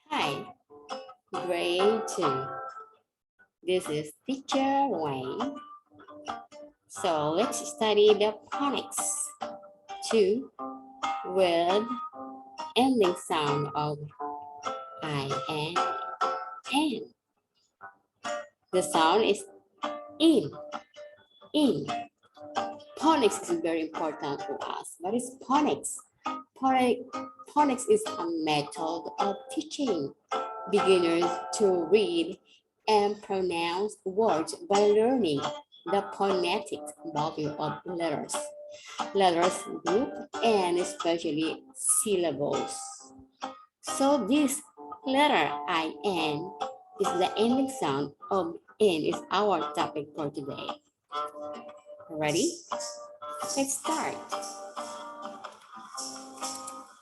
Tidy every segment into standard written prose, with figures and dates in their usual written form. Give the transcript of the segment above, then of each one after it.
Hi, grade 2. This is teacher Weng. So let's study the phonics 2 with ending sound of I and N. The sound is in, in. Phonics is very important for us. What is phonics? Phonics is a method of teaching beginners to read and pronounce words by learning the phonetic value of letters group, and especially syllables. So this letter IN is the ending sound of N is our topic for today. Ready? Let's start.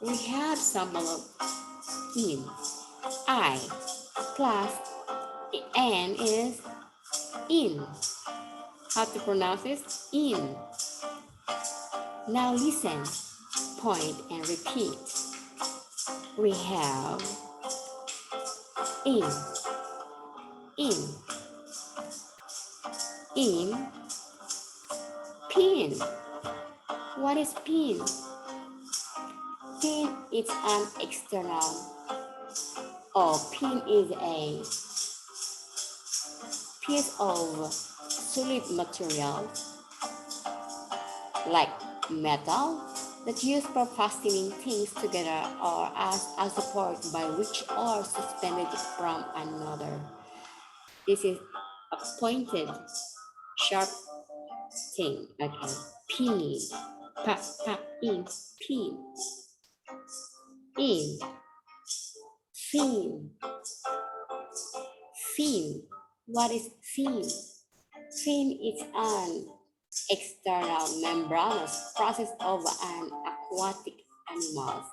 We have some of in. I plus N is in. How to pronounce this? In. Now listen, point and repeat. We have in, in, pin. What is pin? Pin is an external, or pin is a piece of solid material like metal that used for fastening things together or as a support by which are suspended from another. This is a pointed, sharp thing. Okay, pin, in, pin, in, fin, fin. What is fin? Fin is an external membranous process of an aquatic animal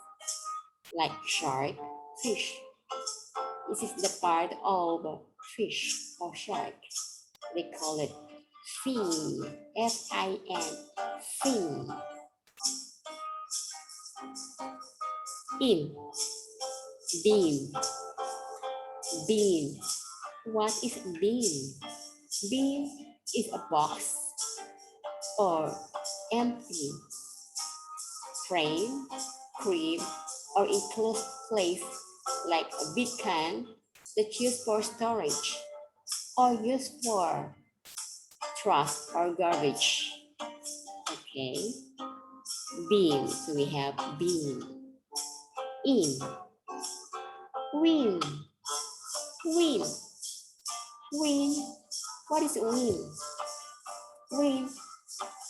like shark, fish. This is the part of fish or shark. They call it fin, F-I-N, fin. In, bean, bean. What is bean? Bean is a box or empty frame, crib, or enclosed place like a big can that's used for storage or used for trash or garbage. Okay, bean. So we have bean. In, win, win, win. What is win? Win.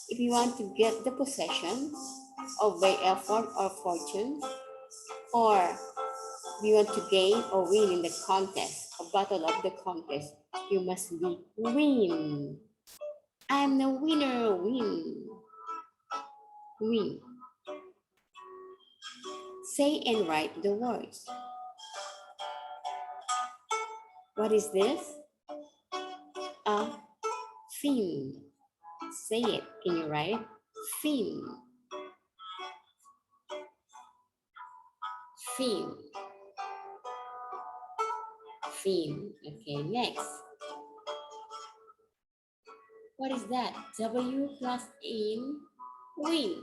If you want to get the possession of by effort or fortune, or you want to gain or win in the contest, a battle of the contest, you must be win. I'm the winner, win. Win. Say and write the words. What is this? A fin. Say it. Can you write it? Fin. Fin. Fin. Okay, next. What is that? W plus in, win.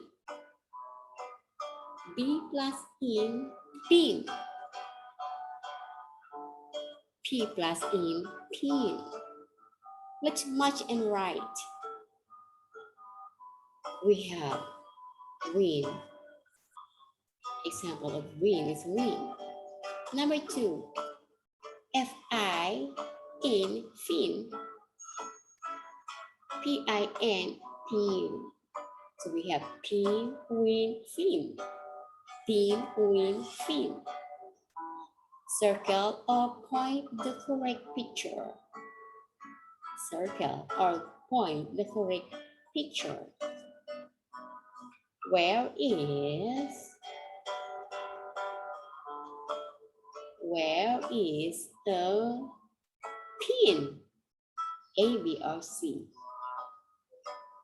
B plus in, pin. P plus in, pin. Let's match and write. We have win. Example of win is win. Number 2, F-I in fin. P-I-N, pin. So we have pin, win, fin. Pin, win, fin. Circle or point the correct picture. Circle or point the correct picture. Where is the pin? A, B, or C?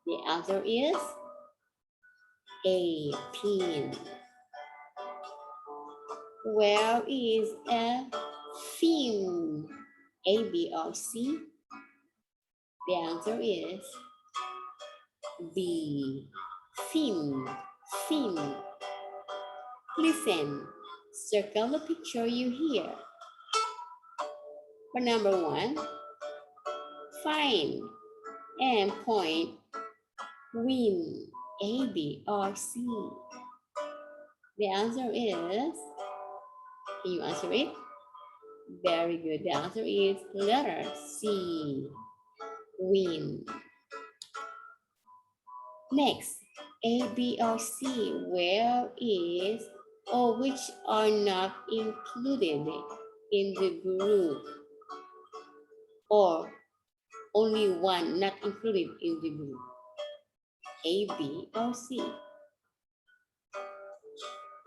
The answer is A, pin. Where is a fin? A, B, or C? The answer is B. Fin. Fin. Listen. Circle the picture you hear. For number 1, find and point win. A, B, or C? The answer is, can you answer it? Very good. The answer is letter C. Win. Next, A, B, or C, where is or which are not included in the group, or only one not included in the group? A, B, or C?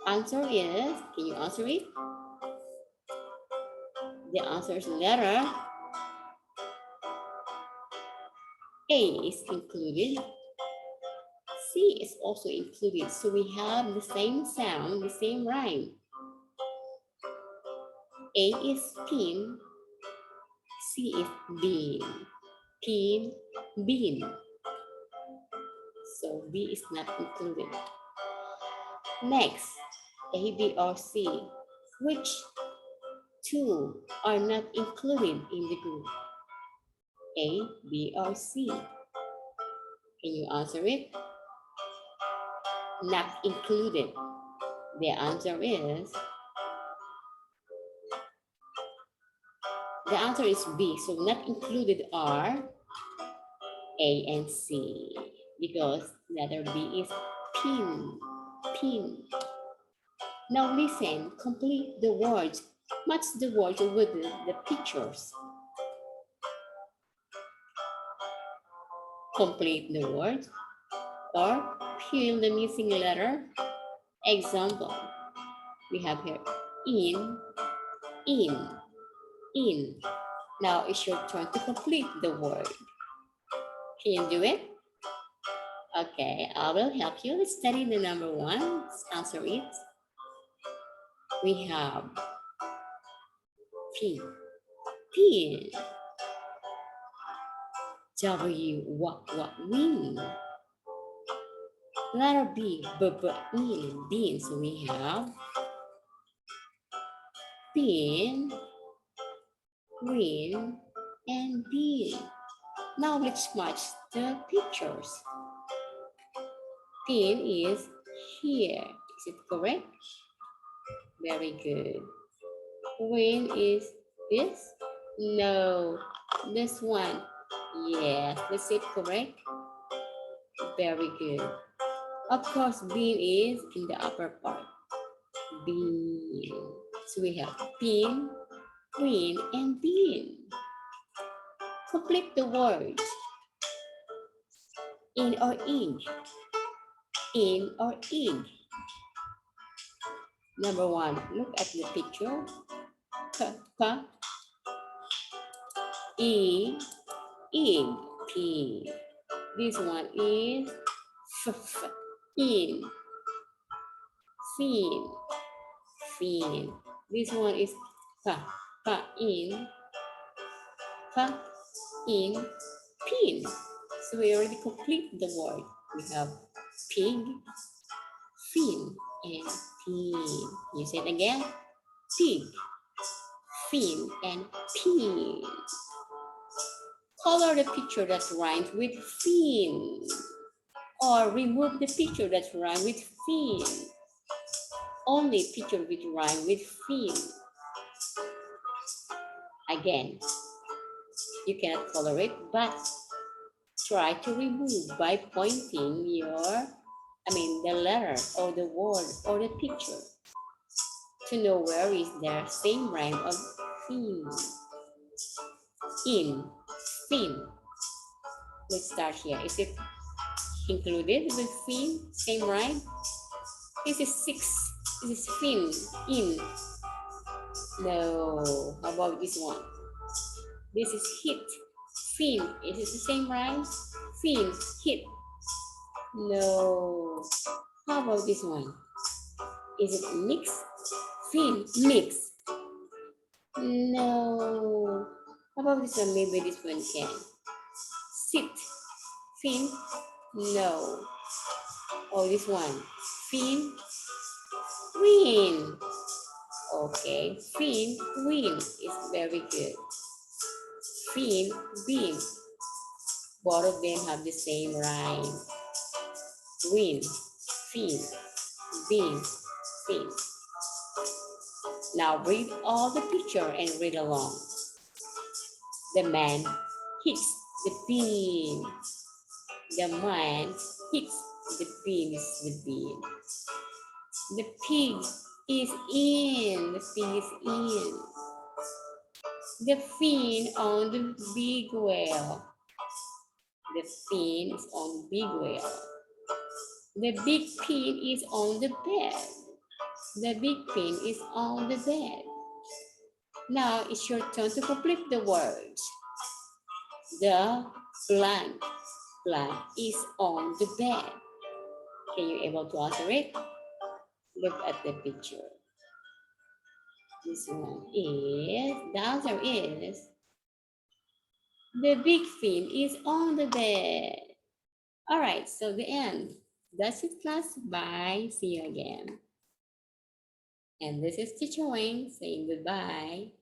Answer is, can you answer it? The answer is letter A is included. C is also included. So we have the same sound, the same rhyme. A is pin, C is bean. Pin, bean. So B is not included. Next, A, B, or C. Which two are not included in the group? A, B, or C? Can you answer it? Not included. The answer is, the answer is B. So not included are A and C, because letter B is pin. Pin. Now listen, complete the words. Match the words with the pictures. Complete the word or fill the missing letter. Example, we have here in, in. Now it's your turn to complete the word. Can you do it? Okay, I will help you. Let's study the number 1. Let's answer it. We have P, pin. W, win. Letter B, bean. So we have pin, win, and bean. Now let's match the pictures. Pin is here. Is it correct? Very good. Win is this? No, this one. Yes, is it correct? Very good. Of course, bean is in the upper part. Bean. So we have pin, win, and bean. Complete the words. In or ing. In or ing. Number 1, look at the picture. Ing, P. This one is in, fin. This one is in, pin. So we already complete the word. We have pig, fin, and pin. You say it again. Pig, fin, and pin. Color the picture that rhymes with fin, or remove the picture that rhymes with fin. Only picture which rhyme with fin. Again, you cannot color it, but try to remove by pointing the letter or the word or the picture to know where is their same rhyme of fin. In, fin. Let's start here. Is it included with fin? Same rhyme? This is 6. This is fin, in. No. How about this one? This is hit, fin. Is it the same rhyme? Fin, hit. No. How about this one? Is it mix? Fin, mix. No. How about this one? Maybe this one can. Sit. Fin. No. Oh, this one. Fin. Win. Okay. Fin. Win is very good. Fin. Bean. Both of them have the same rhyme. Win. Fin. Bean. Fin. Now read all the picture and read along. The man hits the bean. The man hits the beans with bean. The pig is in. The pig is in. The fin on the big whale. The fin is on the big whale. The big pin is on the bed. The big pin is on the bed. Now it's your turn to complete the words. The blank is on the bed. Can you able to answer it? Look at the picture. This one is, the answer is, the big fin is on the bed. All right, so the end. That's it, class. Bye. See you again. And this is Teacher Weng saying goodbye.